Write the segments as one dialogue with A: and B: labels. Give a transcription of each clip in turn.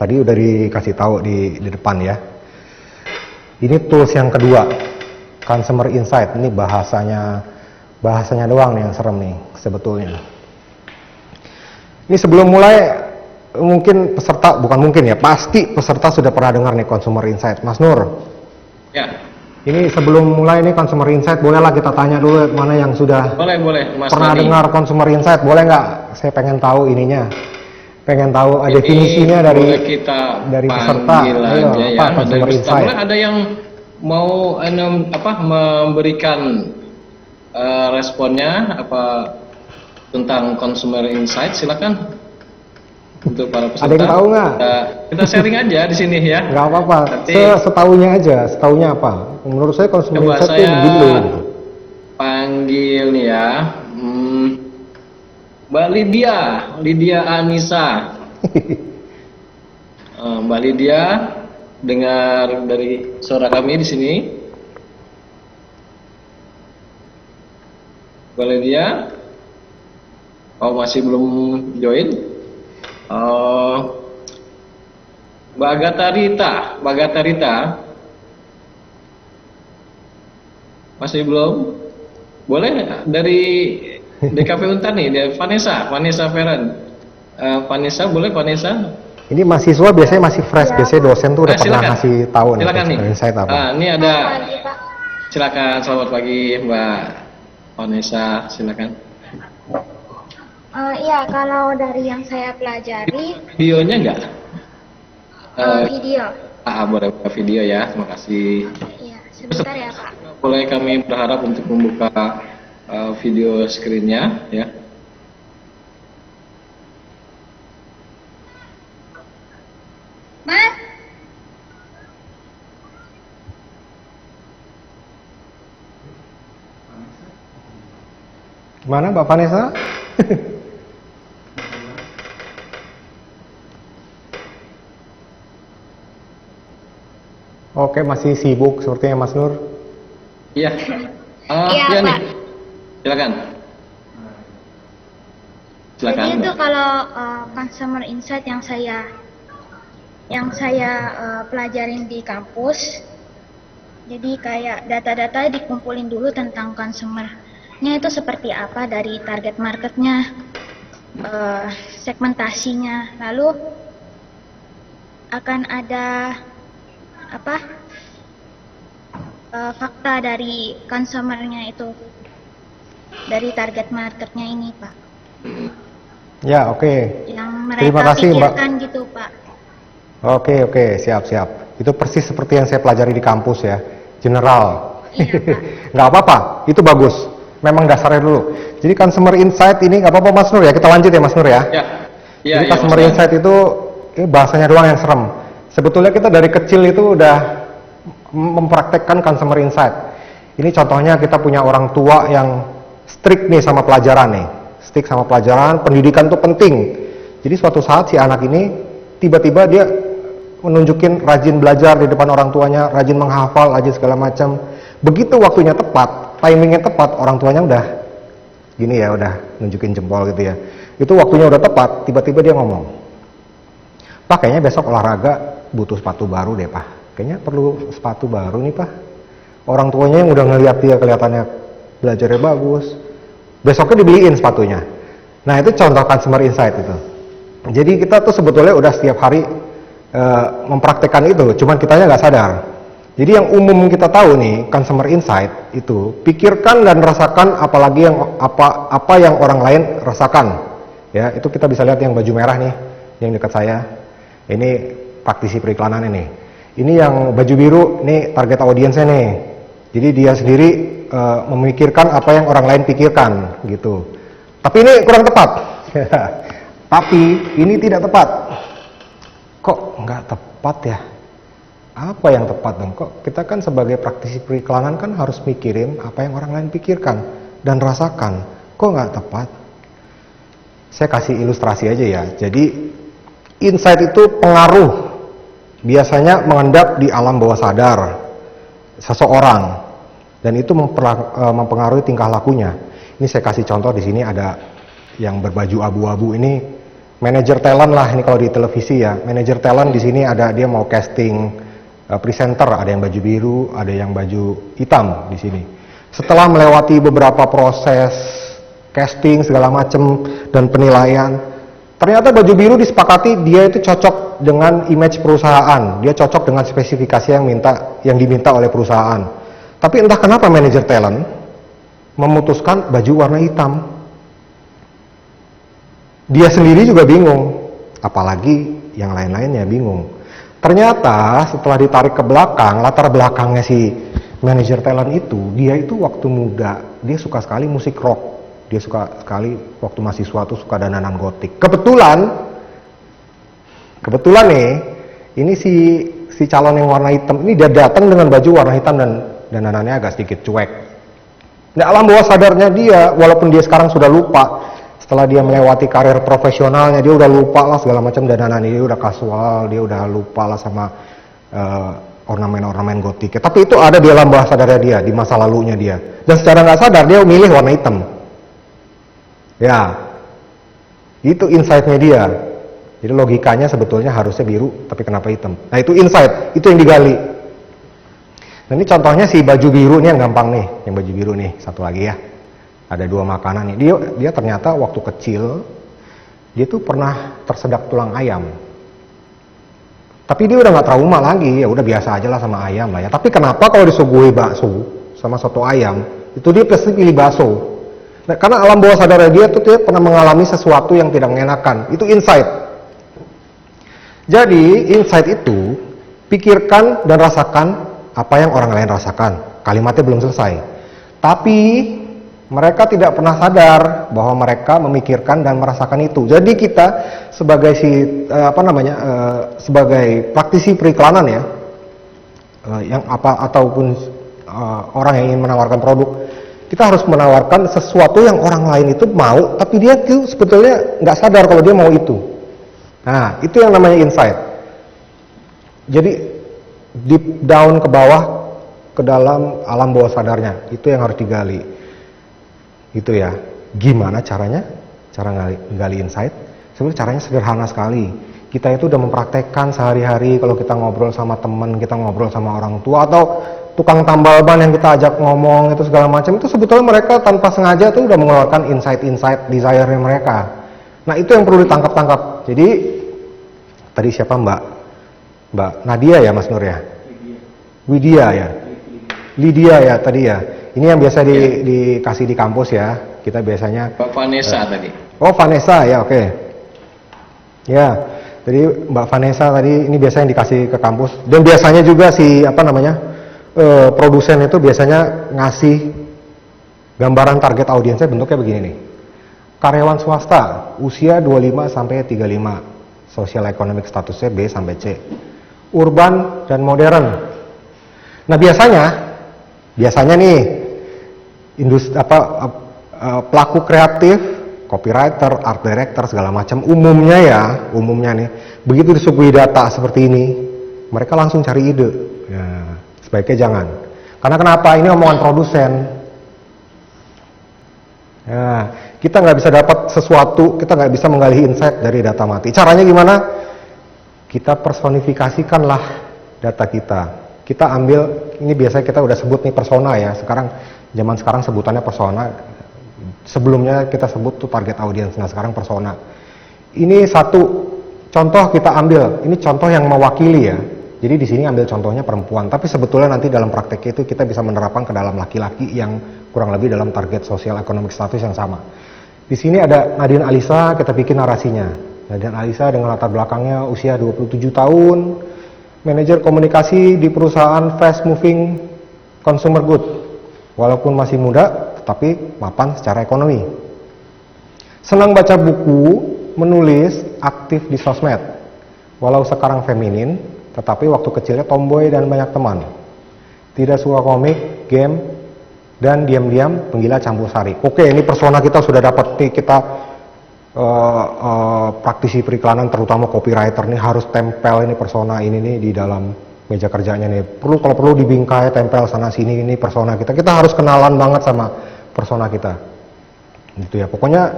A: Tadi udah dikasih tahu di depan ya. Ini tools yang kedua, Consumer Insight. Ini bahasanya doang nih yang serem nih sebetulnya. Ini sebelum mulai mungkin peserta, bukan mungkin ya, pasti peserta sudah pernah dengar nih Consumer Insight. Mas Nur.
B: Ya.
A: Ini sebelum mulai ini Consumer Insight, bolehlah kita tanya dulu mana yang sudah
B: Boleh, Mas
A: pernah
B: Nadi.
A: dengar Consumer Insight, boleh nggak? Saya pengen tahu ininya. Pengen tahu definisinya dari peserta. Ayo,
B: aja
A: apa Consumer Insight?
B: Boleh, ada yang mau memberikan responnya apa tentang Consumer Insight, silakan. Untuk para peserta.
A: Ada yang tahu nggak?
B: Kita sharing aja di sini ya.
A: Nggak apa-apa.
B: Nanti
A: Setaunya aja. Setaunya apa? Menurut saya Consumer
B: coba
A: Insight itu
B: saya
A: begini.
B: panggil nih ya. Mbak Lydia Anissa. Mbak Lydia, dengar dari suara kami di sini. Mbak Lydia, masih belum join? Mbak Agatha Rita, masih belum? Boleh dari DKP Untar nih, dari Vanessa Feren. Vanessa, boleh Vanessa?
A: Ini mahasiswa biasanya masih fresh, biasanya dosen tuh udah pernah
B: Silakan.
A: ngasih tahu nih
B: Silakan nih.
A: Consumer Insight apa.
B: Ini ada. Silakan, selamat pagi Mbak Vanessa, silakan.
C: Iya, kalau dari yang saya pelajari,
B: Videonya enggak?
C: video.
B: Boleh buka video ya, terima kasih.
C: Iya, sebentar ya Pak.
B: Boleh kami berharap untuk membuka video screen-nya ya.
C: Mas,
A: Gimana Mbak Vanessa? Oke, masih sibuk sepertinya Mas Nur.
B: Iya.
C: Iya,
B: Iya nih.
C: Pak.
B: Silakan. Silakan.
C: jadi itu
B: Mbak.
C: kalau Consumer Insight yang saya pelajarin di kampus, jadi kayak data-data dikumpulin dulu tentang consumer-nya itu seperti apa, dari target marketnya, segmentasinya, lalu akan ada fakta dari consumernya itu, dari target marketnya ini Pak,
A: Ya, oke.
C: yang
A: Terima
C: mereka
A: kasih, Mbak.
C: pikirkan gitu Pak.
A: Oke, siap. Itu persis seperti yang saya pelajari di kampus ya, general.
C: Iya, Pak.
A: Nggak apa-apa, itu bagus. Memang dasarnya dulu. Jadi Consumer Insight ini nggak apa-apa Mas Nur ya, kita lanjut ya Mas Nur ya.
B: Ya. Iya,
A: Jadi
B: iya,
A: Consumer
B: Mas.
A: Insight itu bahasanya doang yang serem. Sebetulnya kita dari kecil itu udah mempraktekkan Consumer Insight. Ini contohnya kita punya orang tua yang strict nih sama pelajaran nih. Strict sama pelajaran, pendidikan itu penting. Jadi suatu saat si anak ini tiba-tiba dia menunjukin rajin belajar di depan orang tuanya, rajin menghafal, rajin segala macam. Begitu waktunya tepat, timingnya tepat, orang tuanya udah gini ya, udah nunjukin jempol gitu ya. Itu waktunya udah tepat, tiba-tiba dia ngomong, "Pak, kayaknya besok olahraga butuh sepatu baru deh Pak. Kayaknya perlu sepatu baru nih Pak." Orang tuanya yang udah ngeliat dia kelihatannya belajarnya bagus, besoknya dibeliin sepatunya. Nah itu contoh Consumer Insight itu. Jadi kita tuh sebetulnya udah setiap hari mempraktekkan itu, cuman kitanya nggak sadar. Jadi yang umum kita tahu nih, Consumer Insight itu pikirkan dan rasakan apalagi yang apa yang orang lain rasakan. Ya, itu kita bisa lihat yang baju merah nih, yang dekat saya. Ini praktisi periklanan ini. Ini yang baju biru, nih target audiensnya nih. Jadi dia sendiri memikirkan apa yang orang lain pikirkan gitu. Tapi ini kurang tepat. Tapi ini tidak tepat. Kok nggak tepat ya? Apa yang tepat dong? Kok kita kan sebagai praktisi periklanan kan harus mikirin apa yang orang lain pikirkan dan rasakan. Kok nggak tepat? Saya kasih ilustrasi aja ya. Jadi insight itu pengaruh biasanya mengendap di alam bawah sadar seseorang dan itu mempengaruhi tingkah lakunya. Ini saya kasih contoh, di sini ada yang berbaju abu-abu ini, manajer talent lah ini kalau di televisi ya. Manajer talent di sini ada dia mau casting presenter, ada yang baju biru, ada yang baju hitam di sini. Setelah melewati beberapa proses casting segala macam dan penilaian, ternyata baju biru disepakati dia itu cocok dengan image perusahaan, dia cocok dengan spesifikasi yang diminta oleh perusahaan. Tapi entah kenapa manajer talent memutuskan baju warna hitam. Dia sendiri juga bingung, apalagi yang lain-lainnya bingung. Ternyata setelah ditarik ke belakang, latar belakangnya si manajer talent itu, dia itu waktu muda, dia suka sekali musik rock. Dia suka sekali waktu mahasiswa tuh suka dananan gotik. Kebetulan nih, ini si calon yang warna hitam, ini dia datang dengan baju warna hitam dan dananannya agak sedikit cuek. Nah, alam bawah sadarnya dia, walaupun dia sekarang sudah lupa, setelah dia melewati karir profesionalnya, dia udah lupa lah segala macam dananan, dia udah kasual, dia udah lupa lah sama ornamen-ornamen gotik. Tapi itu ada di alam bawah sadarnya dia, di masa lalunya dia. Dan secara nggak sadar dia memilih warna hitam. Ya, itu insight-nya dia. Jadi logikanya sebetulnya harusnya biru, tapi kenapa hitam? Nah itu insight, itu yang digali. Nah ini contohnya si baju biru nih yang gampang nih, yang baju biru nih, satu lagi ya. Ada dua makanan nih, dia ternyata waktu kecil, dia tuh pernah tersedak tulang ayam. Tapi dia udah nggak trauma lagi, ya udah biasa aja lah sama ayam lah ya. Tapi kenapa kalau disuguhi bakso sama soto ayam, itu dia pasti pilih bakso. Nah, karena alam bawah sadar dia tuh dia pernah mengalami sesuatu yang tidak mengenakan. Itu insight. Jadi insight itu pikirkan dan rasakan apa yang orang lain rasakan. Kalimatnya belum selesai. Tapi mereka tidak pernah sadar bahwa mereka memikirkan dan merasakan itu. Jadi kita sebagai sebagai praktisi periklanan ya, ataupun orang yang ingin menawarkan produk, kita harus menawarkan sesuatu yang orang lain itu mau, tapi dia tuh sebetulnya nggak sadar kalau dia mau itu. Nah, itu yang namanya insight. Jadi deep down ke bawah, ke dalam alam bawah sadarnya, itu yang harus digali. Itu ya. Gimana caranya? Cara gali insight? Sebenarnya caranya sederhana sekali. Kita itu udah mempraktekkan sehari-hari kalau kita ngobrol sama teman, kita ngobrol sama orang tua atau tukang tambal ban yang kita ajak ngomong itu segala macam, itu sebetulnya mereka tanpa sengaja tuh udah mengeluarkan insight desire-nya mereka. Nah itu yang perlu ditangkap-tangkap. Jadi tadi siapa Mbak Nadia ya Mas Nur ya? Widya ya? Lydia ya tadi ya. Ini yang biasa dikasih di kampus ya. Kita biasanya
B: Mbak Vanessa tadi.
A: Oh Vanessa ya, oke. Ya, jadi Mbak Vanessa tadi ini biasanya dikasih ke kampus. Dan biasanya juga si produsen itu biasanya ngasih gambaran target audiensnya bentuknya begini nih. Karyawan swasta, usia 25 sampai 35, sosial ekonomik statusnya B sampai C. Urban dan modern. Nah, biasanya nih pelaku kreatif, copywriter, art director segala macam umumnya nih, begitu disuguhi data seperti ini, mereka langsung cari ide. Ya. Sebaiknya jangan. Karena kenapa? Ini omongan produsen. Ya, kita nggak bisa dapat sesuatu, kita nggak bisa menggali insight dari data mati. Caranya gimana? Kita personifikasikanlah data kita. Kita ambil, ini biasanya kita udah sebut nih persona ya. Zaman sekarang sebutannya persona. Sebelumnya kita sebut tuh target audience. Nah sekarang persona. Ini satu contoh kita ambil. Ini contoh yang mewakili ya. Jadi di sini ambil contohnya perempuan, tapi sebetulnya nanti dalam praktek itu kita bisa menerapkan ke dalam laki-laki yang kurang lebih dalam target sosial ekonomik status yang sama. Di sini ada Nadine Alisa, kita bikin narasinya. Nadine Alisa dengan latar belakangnya usia 27 tahun, manajer komunikasi di perusahaan fast moving consumer good. Walaupun masih muda, tetapi mapan secara ekonomi. Senang baca buku, menulis, aktif di sosmed. Walau sekarang feminin, tetapi waktu kecilnya tomboy dan banyak teman. Tidak suka komik, game, dan diam-diam penggila campur sari. Oke, ini persona kita sudah dapat nih, kita praktisi periklanan terutama copywriter nih harus tempel ini persona ini nih di dalam meja kerjanya nih. Kalau perlu dibingkai, tempel sana sini, ini persona kita. Kita harus kenalan banget sama persona kita. Gitu ya. Pokoknya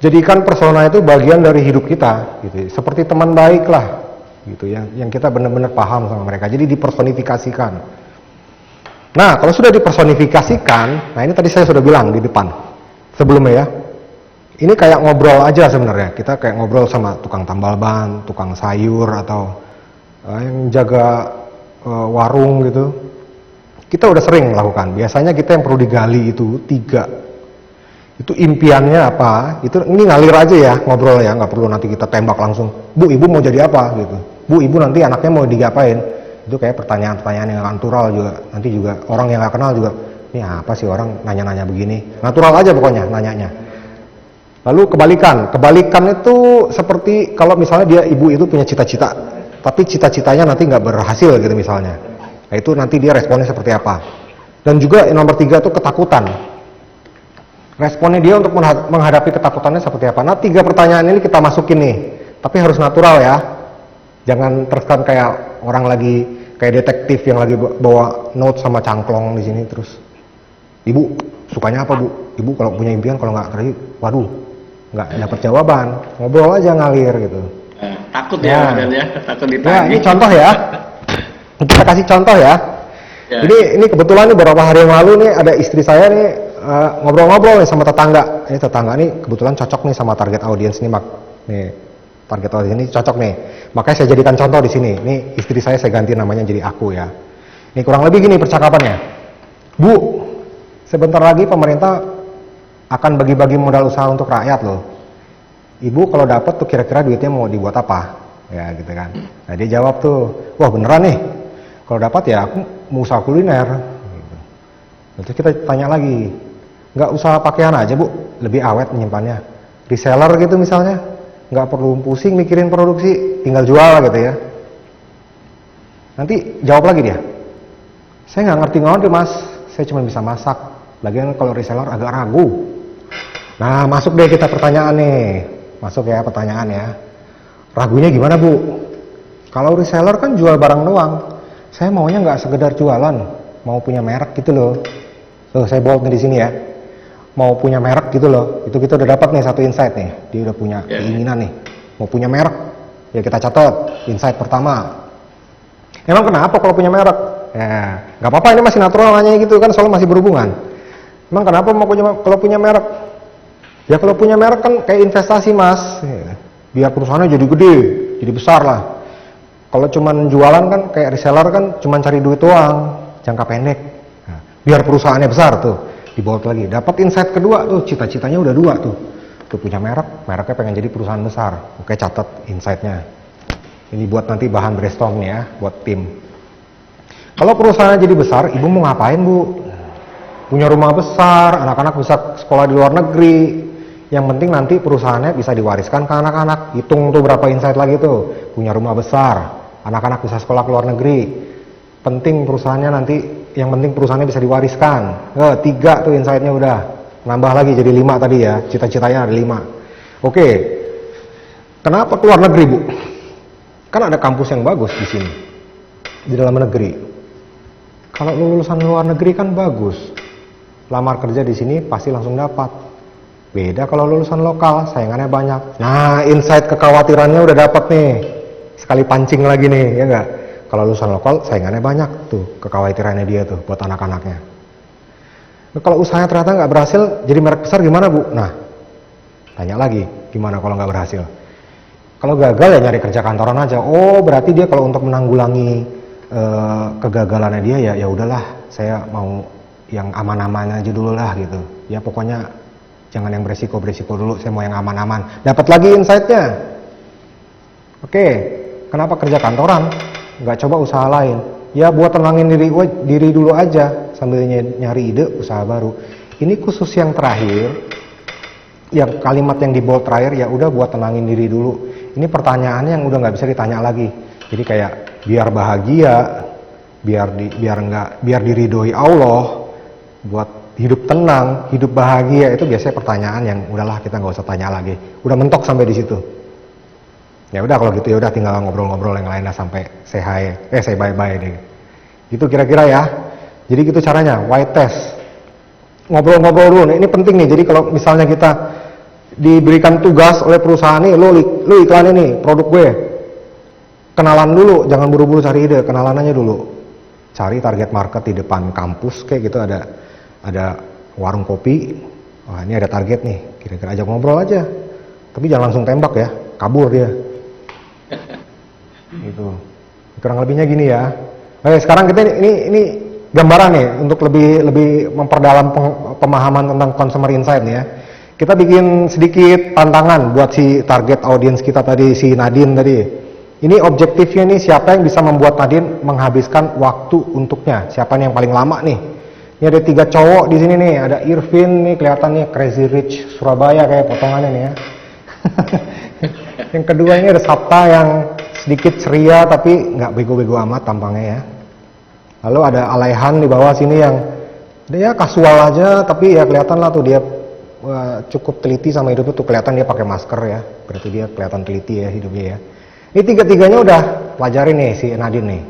A: jadikan persona itu bagian dari hidup kita, gitu. Seperti teman baik lah, gitu, yang kita benar-benar paham sama mereka. Jadi dipersonifikasikan. Nah, kalau sudah dipersonifikasikan, nah ini tadi saya sudah bilang di depan, sebelumnya ya. Ini kayak ngobrol aja sebenarnya. Kita kayak ngobrol sama tukang tambal ban, tukang sayur, atau yang jaga warung gitu. Kita udah sering melakukan. Biasanya kita yang perlu digali itu 3. Itu impiannya apa? Itu ini ngalir aja ya, ngobrol ya, nggak perlu nanti kita tembak langsung. Bu, ibu mau jadi apa gitu. Bu, ibu nanti anaknya mau diapain? Itu kayak pertanyaan-pertanyaan yang natural juga. Nanti juga orang yang nggak kenal juga, ini apa sih orang nanya-nanya begini? Natural aja pokoknya nanyanya. Lalu kebalikan itu seperti kalau misalnya dia ibu itu punya cita-cita, tapi cita-citanya nanti nggak berhasil gitu misalnya. Nah, itu nanti dia responnya seperti apa. Dan juga nomor 3 itu ketakutan. Responnya dia untuk menghadapi ketakutannya seperti apa. Nah, 3 pertanyaan ini kita masukin nih, tapi harus natural ya. Jangan terkesan kayak orang lagi kayak detektif yang lagi bawa note sama cangklong di sini terus. Ibu sukanya apa bu? Ibu kalau punya impian kalau nggak tadi, waduh, nggak dapat jawaban. Ngobrol aja ngalir gitu.
B: Takut ya, takut
A: Ya,
B: ditanya.
A: ini contoh ya. Kita kasih contoh ya.
B: Ya.
A: Ini kebetulan nih beberapa hari yang lalu nih ada istri saya nih ngobrol-ngobrol nih sama tetangga. Ini tetangga nih kebetulan cocok nih sama target audiens nih, nih target audiens ini cocok nih. Makanya saya jadikan contoh di sini. Nih istri saya ganti namanya jadi aku ya. Ini kurang lebih gini percakapannya. Bu, sebentar lagi pemerintah akan bagi-bagi modal usaha untuk rakyat loh. Ibu kalau dapat tuh kira-kira duitnya mau dibuat apa? Ya gitu kan. Nah dia jawab tuh, wah beneran nih. Kalau dapat ya aku mau usaha kuliner. Gitu. Terus kita tanya lagi, nggak usaha pakaian aja bu, lebih awet menyimpannya. Reseller gitu misalnya, nggak perlu pusing mikirin produksi, tinggal jual gitu ya. Nanti jawab lagi dia, saya nggak ngerti mas, saya cuma bisa masak. Lagian kalau reseller agak ragu. Nah masuk deh kita pertanyaan nih, masuk ya pertanyaan ya. Ragunya gimana bu? Kalau reseller kan jual barang doang. Saya maunya nggak sekedar jualan, mau punya merek gitu loh. Tuh saya bold nih di sini ya. Mau punya merek gitu loh. Itu kita udah dapat nih satu insight nih. Dia udah punya keinginan nih, mau punya merek. Ya kita catat insight pertama. Emang kenapa kalau punya merek? Ya nggak apa-apa, ini masih natural nanya gitu kan, soalnya masih berhubungan. Emang kenapa mau kalau punya merek? Ya kalau punya merek kan kayak investasi mas. Ya, biar perusahaannya jadi gede, jadi besar lah. Kalau cuman jualan kan kayak reseller kan cuman cari duit doang, jangka pendek. Nah, biar perusahaannya besar tuh, dibawa lagi. Dapat insight kedua tuh, cita-citanya udah 2 tuh. Tuh punya mereknya pengen jadi perusahaan besar. Oke catat insightnya. Ini buat nanti bahan brainstorm ya, buat tim. Kalau perusahaannya jadi besar, ibu mau ngapain bu? Punya rumah besar, anak-anak bisa sekolah di luar negeri. Yang penting nanti perusahaannya bisa diwariskan ke anak-anak. Hitung tuh berapa insight lagi tuh. Punya rumah besar, anak-anak bisa sekolah ke luar negeri. Penting perusahaannya nanti, yang penting perusahaannya bisa diwariskan. 3 tuh insightnya udah. Nambah lagi jadi 5 tadi ya, cita-citanya ada 5. Oke, kenapa ke luar negeri bu? Kan ada kampus yang bagus di sini, di dalam negeri. Kalau lulusan luar negeri kan bagus. Lamar kerja di sini pasti langsung dapat. Beda kalau lulusan lokal, saingannya banyak. Nah, insight kekhawatirannya udah dapat nih. Sekali pancing lagi nih, ya enggak? Kalau lulusan lokal, saingannya banyak tuh, kekhawatirannya dia tuh buat anak-anaknya. Nah, kalau usahanya ternyata nggak berhasil, jadi merek besar gimana bu? Nah, tanya lagi, gimana kalau nggak berhasil? Kalau gagal ya nyari kerja kantoran aja. Oh, berarti dia kalau untuk menanggulangi kegagalannya dia ya udahlah, saya mau yang aman-aman aja dulu lah gitu. Ya pokoknya jangan yang beresiko dulu, saya mau yang aman-aman. Dapat lagi insight-nya. Oke, kenapa kerja kantoran? Nggak coba usaha lain? Ya buat tenangin diri dulu aja, sambil nyari ide usaha baru. Ini khusus yang terakhir, yang kalimat yang di bold terakhir, ya udah buat tenangin diri dulu. Ini pertanyaannya yang udah nggak bisa ditanya lagi. Jadi kayak biar bahagia, biar diridhoi Allah, buat hidup tenang, hidup bahagia, itu biasanya pertanyaan yang udahlah kita nggak usah tanya lagi. Udah mentok sampai di situ. Ya udah kalau gitu ya udah tinggal ngobrol-ngobrol yang lainnya sampai say bye-bye deh. Gitu kira-kira ya. Jadi gitu caranya, white test. Ngobrol-ngobrol dulu. Nah, ini penting nih. Jadi kalau misalnya kita diberikan tugas oleh perusahaan nih, lu iklanin nih produk gue. Kenalan dulu, jangan buru-buru cari ide, kenalan aja dulu. Cari target market di depan kampus kayak gitu, ada warung kopi. Wah, ini ada target nih, kira-kira ajak ngobrol aja. Tapi jangan langsung tembak ya, kabur dia. Gitu. Kurang lebihnya gini ya. Oke, sekarang kita ini gambaran nih untuk lebih memperdalam pemahaman tentang consumer insight nih ya. Kita bikin sedikit tantangan buat si target audience kita tadi, si Nadine tadi. Ini objektifnya nih, siapa yang bisa membuat Nadine menghabiskan waktu untuknya? Siapa nih yang paling lama nih? Ini ada 3 cowok di sini nih, ada Irvin nih, kelihatan nih Crazy Rich Surabaya kayak potongannya nih ya. Yang kedua ini ada Sapta yang sedikit ceria tapi nggak bego-bego amat tampangnya ya. Lalu ada Alaihan di bawah sini yang dia kasual aja tapi ya kelihatan lah tuh dia cukup teliti sama hidupnya tuh, kelihatan dia pakai masker ya, berarti dia kelihatan teliti ya hidupnya ya. Ini 3-tiganya udah pelajarin nih si Nadine nih.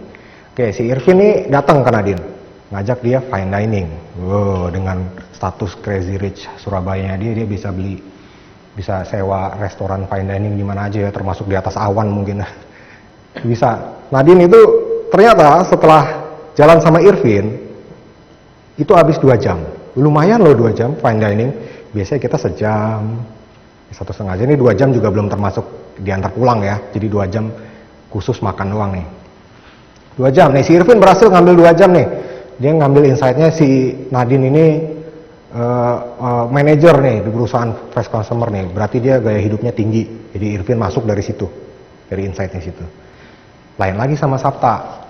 A: Oke, si Irvin nih datang ke Nadine, ngajak dia fine dining. Wow, dengan status Crazy Rich Surabaya dia bisa sewa restoran fine dining di mana aja ya, termasuk di atas awan mungkin. Bisa. Nadine itu ternyata setelah jalan sama Irvin itu habis 2 jam. Lumayan loh 2 jam fine dining. Biasanya kita sejam, 1,5 jam. Ini 2 jam juga belum termasuk diantar pulang ya. Jadi 2 jam khusus makan doang nih. 2 jam. Nih si Irvin berhasil ngambil 2 jam nih. Dia ngambil insight-nya si Nadine ini manajer nih di perusahaan fast consumer nih. Berarti dia gaya hidupnya tinggi. Jadi Irvin masuk dari situ. Dari insight-nya situ. Lain lagi sama Sapta.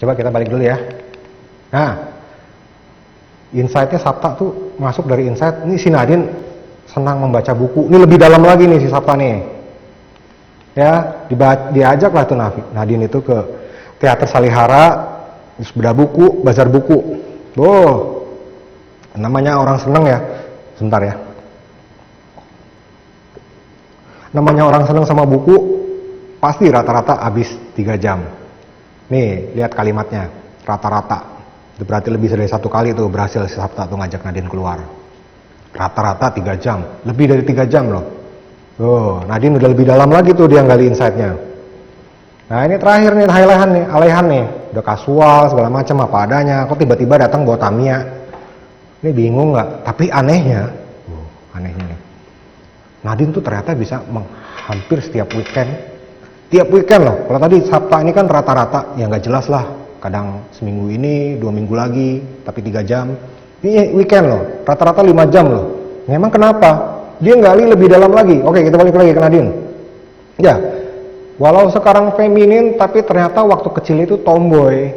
A: Coba kita balik dulu ya. Nah, insight-nya Sapta tuh masuk dari insight. Ini si Nadine senang membaca buku. Ini lebih dalam lagi nih si Sapta nih. Ya, diajak lah tuh Nadine itu ke Teater Salihara, terus bedah buku, bazar buku. Oh, namanya orang seneng ya. Sebentar ya. Namanya orang seneng sama buku, pasti rata-rata habis 3 jam. Nih, lihat kalimatnya, rata-rata. Itu berarti lebih dari 1 kali tuh berhasil si Sapta tuh ngajak Nadine keluar. Rata-rata 3 jam, lebih dari 3 jam loh. Oh, Nadine udah lebih dalam lagi tuh dia gali insight-nya. Nah ini terakhir nih, Alaihan nih, udah kasual segala macam apa adanya. Kok tiba-tiba datang bawa Tamiya? Ini bingung nggak? Tapi anehnya nih, Nadine tuh ternyata bisa hampir setiap weekend. Tiap weekend loh. Kalau tadi Sabtu ini kan rata-rata, ya nggak jelas lah. Kadang seminggu ini, 2 minggu lagi, tapi 3 jam. Ini weekend loh, rata-rata 5 jam loh. Memang kenapa? Dia gali lebih dalam lagi. Oke, kita balik lagi ke Nadine. Ya, walau sekarang feminin, tapi ternyata waktu kecil itu tomboy.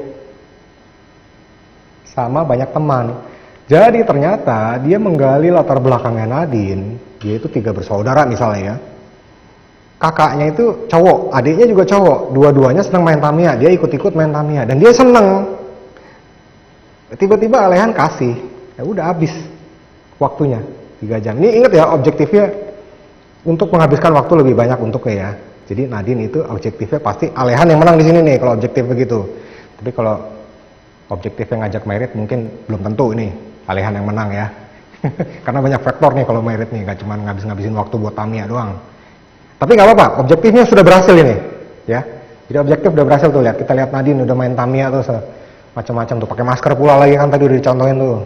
A: Sama banyak teman. Jadi ternyata dia menggali latar belakangnya Nadine. Dia itu 3 bersaudara misalnya ya. Kakaknya itu cowok, adiknya juga cowok. Dua-duanya senang main Tamiya. Dia ikut-ikut main Tamiya. Dan dia seneng. Tiba-tiba Alaihan kasih. Ya udah habis waktunya 3 jam. Ini ingat ya, objektifnya untuk menghabiskan waktu lebih banyak untuknya ya. Jadi Nadine itu objektifnya pasti Alaihan yang menang di sini nih kalau objektif begitu. Tapi kalau objektifnya ngajak merit mungkin belum tentu ini Alaihan yang menang ya. Karena banyak faktor nih kalau merit nih, gak cuma ngabisin waktu buat Tamiya doang. Tapi nggak apa-apa, objektifnya sudah berhasil ini, ya. Jadi objektif udah berhasil tuh, lihat. Kita lihat Nadine udah main Tamiya tuh macam-macam tuh, pakai masker pula lagi kan tadi udah dicontohin tuh.